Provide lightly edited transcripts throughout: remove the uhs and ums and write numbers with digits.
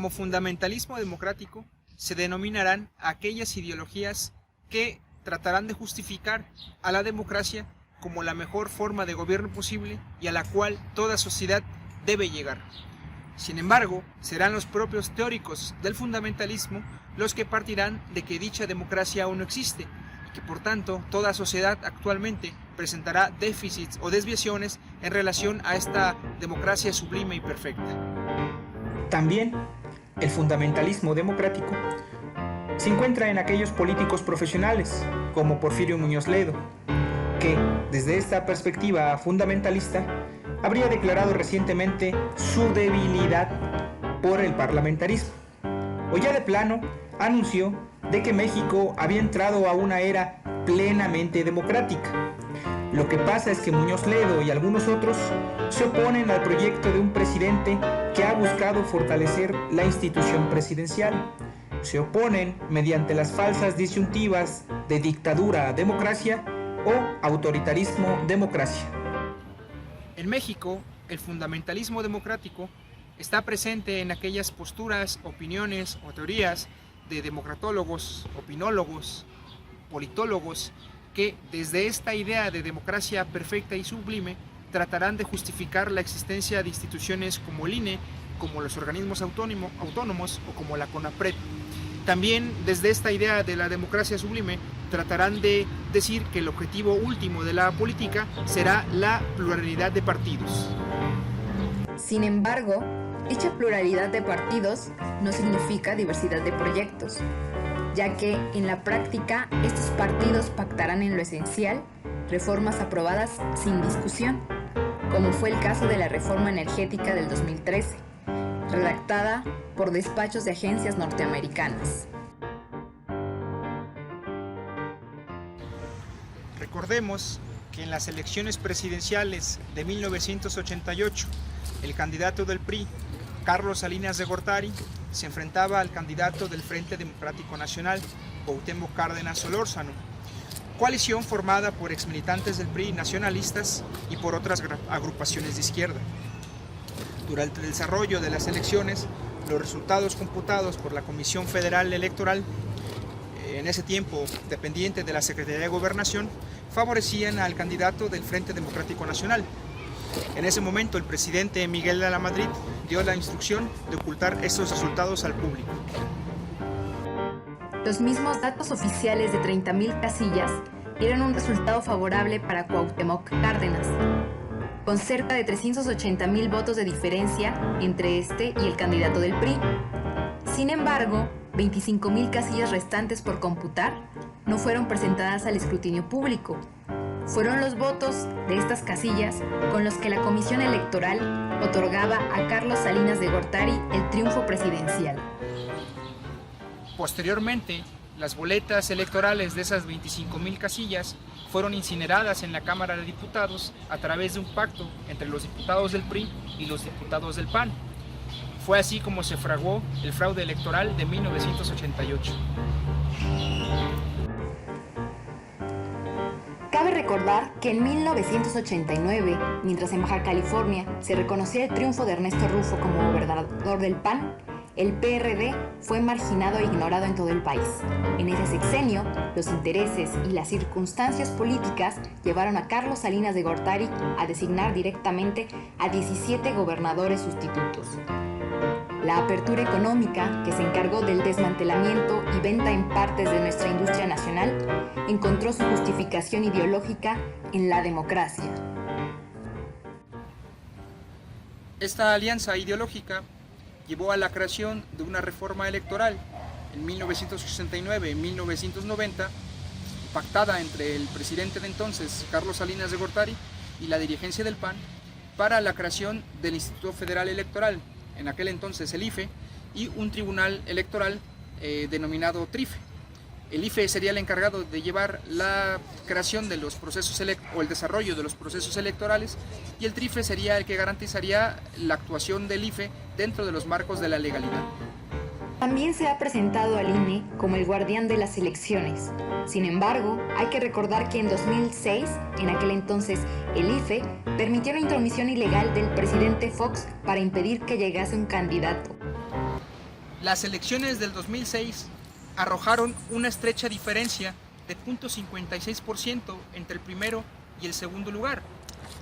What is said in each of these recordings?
Como fundamentalismo democrático se denominarán aquellas ideologías que tratarán de justificar a la democracia como la mejor forma de gobierno posible y a la cual toda sociedad debe llegar. Sin embargo, serán los propios teóricos del fundamentalismo los que partirán de que dicha democracia aún no existe y que por tanto toda sociedad actualmente presentará déficits o desviaciones en relación a esta democracia sublime y perfecta. También, el fundamentalismo democrático se encuentra en aquellos políticos profesionales, como Porfirio Muñoz Ledo, que, desde esta perspectiva fundamentalista, habría declarado recientemente su debilidad por el parlamentarismo, o ya de plano anunció de que México había entrado a una era plenamente democrática. Lo que pasa es que Muñoz Ledo y algunos otros se oponen al proyecto de un presidente que ha buscado fortalecer la institución presidencial. Se oponen mediante las falsas disyuntivas de dictadura a democracia o autoritarismo-democracia. En México, el fundamentalismo democrático está presente en aquellas posturas, opiniones o teorías de democratólogos, opinólogos, politólogos, que desde esta idea de democracia perfecta y sublime tratarán de justificar la existencia de instituciones como el INE, como los organismos autónomos o como la CONAPRED. También desde esta idea de la democracia sublime tratarán de decir que el objetivo último de la política será la pluralidad de partidos. Sin embargo, dicha pluralidad de partidos no significa diversidad de proyectos, ya que en la práctica estos partidos pactarán en lo esencial reformas aprobadas sin discusión, como fue el caso de la reforma energética del 2013, redactada por despachos de agencias norteamericanas. Recordemos que en las elecciones presidenciales de 1988, el candidato del PRI, Carlos Salinas de Gortari, se enfrentaba al candidato del Frente Democrático Nacional, Cuauhtémoc Cárdenas Solórzano, coalición formada por exmilitantes del PRI nacionalistas y por otras agrupaciones de izquierda. Durante el desarrollo de las elecciones, los resultados computados por la Comisión Federal Electoral, en ese tiempo dependiente de la Secretaría de Gobernación, favorecían al candidato del Frente Democrático Nacional. En ese momento, el presidente Miguel de la Madrid dio la instrucción de ocultar estos resultados al público. Los mismos datos oficiales de 30,000 casillas dieron un resultado favorable para Cuauhtémoc Cárdenas, con cerca de 380,000 votos de diferencia entre este y el candidato del PRI. Sin embargo, 25,000 casillas restantes por computar no fueron presentadas al escrutinio público. Fueron los votos de estas casillas con los que la Comisión Electoral otorgaba a Carlos Salinas de Gortari el triunfo presidencial. Posteriormente, las boletas electorales de esas 25,000 casillas fueron incineradas en la Cámara de Diputados a través de un pacto entre los diputados del PRI y los diputados del PAN. Fue así como se fraguó el fraude electoral de 1988. Cabe recordar que en 1989, mientras en Baja California se reconocía el triunfo de Ernesto Rufo como gobernador del PAN, el PRD fue marginado e ignorado en todo el país. En ese sexenio, los intereses y las circunstancias políticas llevaron a Carlos Salinas de Gortari a designar directamente a 17 gobernadores sustitutos. La apertura económica, que se encargó del desmantelamiento y venta en partes de nuestra industria nacional, encontró su justificación ideológica en la democracia. Esta alianza ideológica llevó a la creación de una reforma electoral en 1969 y 1990, pactada entre el presidente de entonces, Carlos Salinas de Gortari, y la dirigencia del PAN, para la creación del Instituto Federal Electoral, en aquel entonces el IFE, y un tribunal electoral denominado TRIFE. El IFE sería el encargado de llevar la creación de los procesos o el desarrollo de los procesos electorales, y el TRIFE sería el que garantizaría la actuación del IFE dentro de los marcos de la legalidad. También se ha presentado al INE como el guardián de las elecciones. Sin embargo, hay que recordar que en 2006, en aquel entonces el IFE, permitió la intromisión ilegal del presidente Fox para impedir que llegase un candidato. Las elecciones del 2006 arrojaron una estrecha diferencia de 0.56% entre el primero y el segundo lugar,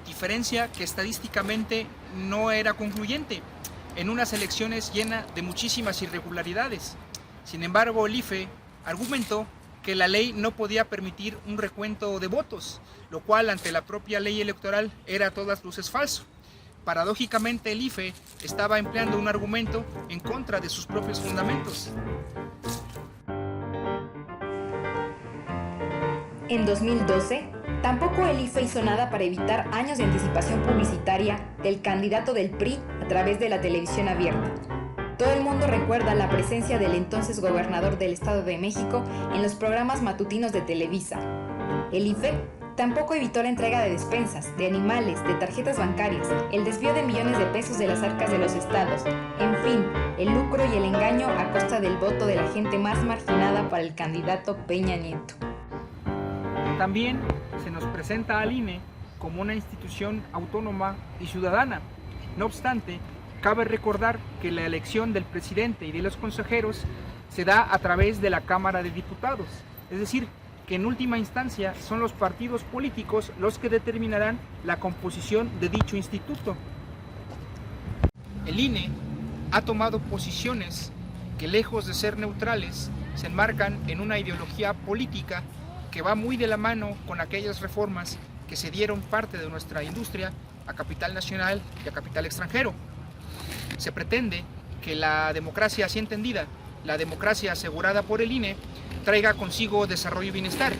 diferencia que estadísticamente no era concluyente, en unas elecciones llenas de muchísimas irregularidades. Sin embargo, el IFE argumentó que la ley no podía permitir un recuento de votos, lo cual ante la propia ley electoral era a todas luces falso. Paradójicamente, el IFE estaba empleando un argumento en contra de sus propios fundamentos. En 2012, tampoco el IFE hizo nada para evitar años de anticipación publicitaria del candidato del PRI a través de la televisión abierta. Todo el mundo recuerda la presencia del entonces gobernador del Estado de México en los programas matutinos de Televisa. El IFE tampoco evitó la entrega de despensas, de animales, de tarjetas bancarias, el desvío de millones de pesos de las arcas de los estados, en fin, el lucro y el engaño a costa del voto de la gente más marginada para el candidato Peña Nieto. También se nos presenta al INE como una institución autónoma y ciudadana. No obstante, cabe recordar que la elección del presidente y de los consejeros se da a través de la Cámara de Diputados, es decir, que en última instancia son los partidos políticos los que determinarán la composición de dicho instituto. El INE ha tomado posiciones que, lejos de ser neutrales, se enmarcan en una ideología política que va muy de la mano con aquellas reformas que se dieron parte de nuestra industria a capital nacional y a capital extranjero. Se pretende que la democracia así entendida, la democracia asegurada por el INE, traiga consigo desarrollo y bienestar.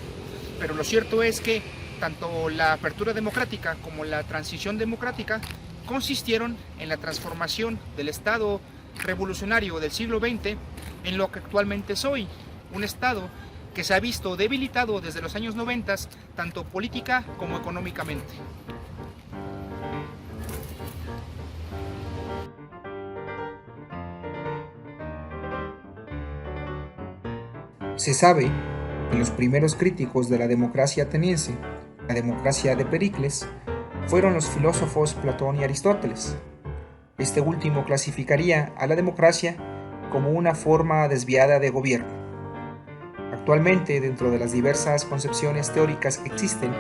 Pero lo cierto es que tanto la apertura democrática como la transición democrática consistieron en la transformación del Estado revolucionario del siglo XX en lo que actualmente es hoy, un Estado que se ha visto debilitado desde los años 90, tanto política como económicamente. Se sabe que los primeros críticos de la democracia ateniense, la democracia de Pericles, fueron los filósofos Platón y Aristóteles. Este último clasificaría a la democracia como una forma desviada de gobierno. Actualmente, dentro de las diversas concepciones teóricas que existen,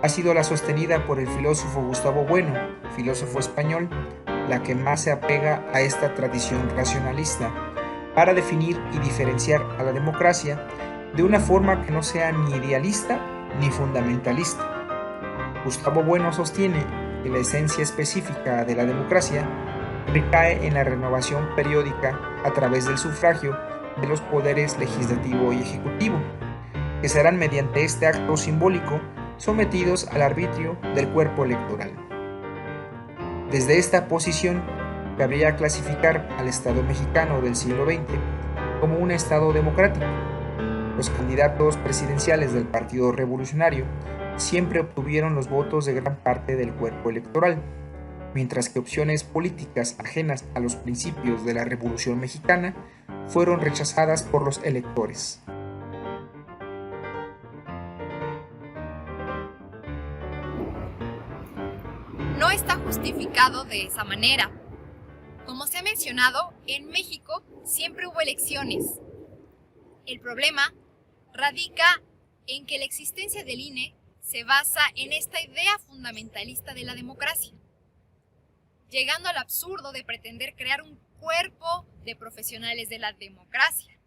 ha sido la sostenida por el filósofo Gustavo Bueno, filósofo español, la que más se apega a esta tradición racionalista para definir y diferenciar a la democracia de una forma que no sea ni idealista ni fundamentalista. Gustavo Bueno sostiene que la esencia específica de la democracia recae en la renovación periódica a través del sufragio de los poderes legislativo y ejecutivo, que serán mediante este acto simbólico sometidos al arbitrio del cuerpo electoral. Desde esta posición, cabría clasificar al Estado mexicano del siglo XX como un Estado democrático. Los candidatos presidenciales del Partido Revolucionario siempre obtuvieron los votos de gran parte del cuerpo electoral, mientras que opciones políticas ajenas a los principios de la Revolución Mexicana fueron rechazadas por los electores. No está justificado de esa manera. Como se ha mencionado, en México siempre hubo elecciones. El problema radica en que la existencia del INE se basa en esta idea fundamentalista de la democracia, llegando al absurdo de pretender crear un cuerpo de profesionales de la democracia.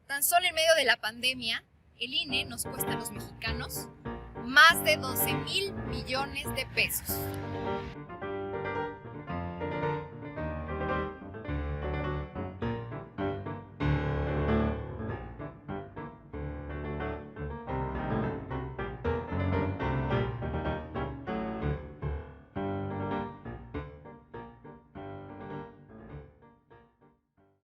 Tan solo en medio de la pandemia, el INE nos cuesta a los mexicanos más de 12,000 millones de pesos.